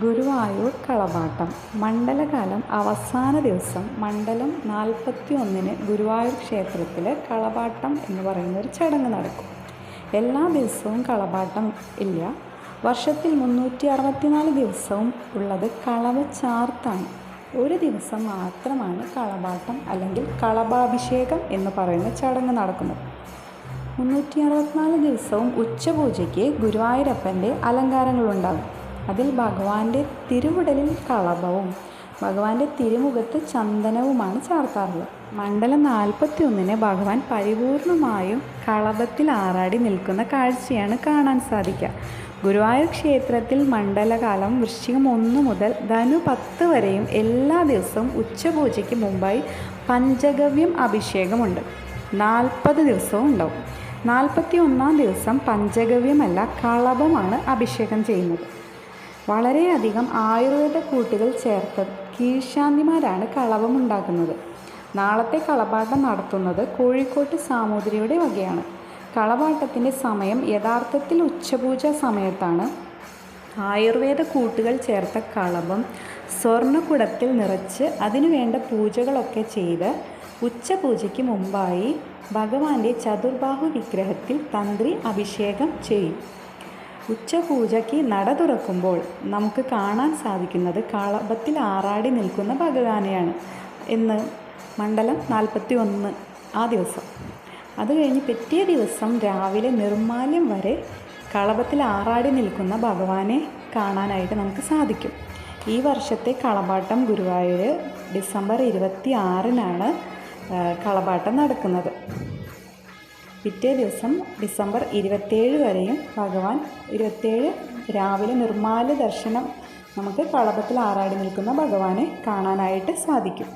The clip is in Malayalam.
ഗുരുവായൂർ കളഭാട്ടം. മണ്ഡലകാലം അവസാന ദിവസം മണ്ഡലം 41-ന് ഗുരുവായൂർ ക്ഷേത്രത്തിൽ കളഭാട്ടം എന്ന് പറയുന്ന ഒരു ചടങ്ങ് നടക്കും. എല്ലാ ദിവസവും കളഭാട്ടം ഇല്ല. വർഷത്തിൽ 364 ദിവസവും ഉള്ളത് കളഭച്ചാർത്താണ്. ഒരു ദിവസം മാത്രമാണ് കളഭാട്ടം അല്ലെങ്കിൽ കളഭാഭിഷേകം എന്ന് പറയുന്ന ചടങ്ങ് നടക്കുന്നത്. 364 ദിവസവും ഉച്ചപൂജയ്ക്ക് ഗുരുവായൂരപ്പൻ്റെ അലങ്കാരങ്ങളുണ്ടാകും. അതിൽ ഭഗവാന്റെ തിരുവുടലിൽ കളഭവും ഭഗവാന്റെ തിരുമുഖത്ത് ചന്ദനവുമാണ് ചാർത്താറുള്ളത്. മണ്ഡലം 41-ന് ഭഗവാൻ പരിപൂർണമായും കളഭത്തിൽ ആറാടി നിൽക്കുന്ന കാഴ്ചയാണ് കാണാൻ സാധിക്കുക. ഗുരുവായൂർ ക്ഷേത്രത്തിൽ മണ്ഡലകാലം വൃശ്ചികം 1 മുതൽ ധനു 10 വരെയും എല്ലാ ദിവസവും ഉച്ചപൂജയ്ക്ക് മുമ്പായി പഞ്ചഗവ്യം അഭിഷേകമുണ്ട്. 40 ദിവസവും ഉണ്ടാവും. 41-ാം ദിവസം പഞ്ചഗവ്യമല്ല, കളഭമാണ് അഭിഷേകം ചെയ്യുന്നത്. വളരെയധികം ആയുർവേദ കൂട്ടുകൾ ചേർത്ത് കീഴ്ശാന്തിമാരാണ് കളഭം ഉണ്ടാക്കുന്നത്. നാളത്തെ കളഭാട്ടം നടത്തുന്നത് കോഴിക്കോട്ട് സാമൂതിരിയുടെ വകയാണ്. കളഭാട്ടത്തിൻ്റെ സമയം യഥാർത്ഥത്തിൽ ഉച്ചപൂജ സമയത്താണ്. ആയുർവേദ കൂട്ടുകൾ ചേർത്ത കളഭം സ്വർണ്ണക്കുടത്തിൽ നിറച്ച് അതിനുവേണ്ട പൂജകളൊക്കെ ചെയ്ത് ഉച്ചപൂജയ്ക്ക് മുമ്പായി ഭഗവാന്റെ ചതുർബാഹു വിഗ്രഹത്തിൽ തന്ത്രി അഭിഷേകം ചെയ്യും. ഉച്ചപൂജയ്ക്ക് നട തുറക്കുമ്പോൾ നമുക്ക് കാണാൻ സാധിക്കുന്നത് കളഭത്തിൽ ആറാടി നിൽക്കുന്ന ഭഗവാനെയാണ് എന്ന് മണ്ഡലം 41 ആ ദിവസം. അത് കഴിഞ്ഞ് പിറ്റേ ദിവസം രാവിലെ നിർമ്മാല്യം വരെ കളഭത്തിൽ ആറാടി നിൽക്കുന്ന ഭഗവാനെ കാണാനായിട്ട് നമുക്ക് സാധിക്കും. ഈ വർഷത്തെ കളഭാട്ടം ഗുരുവായൂർ ഡിസംബർ 26-നാണ് കളഭാട്ടം നടക്കുന്നത്. പിറ്റേ ദിവസം ഡിസംബർ 27 വരെയും ഭഗവാൻ 27 രാവിലെ നിർമ്മാല്യ ദർശനം നമുക്ക് കളഭത്തിൽ ആറാടി നിൽക്കുന്ന ഭഗവാനെ കാണാനായിട്ട് സാധിക്കും.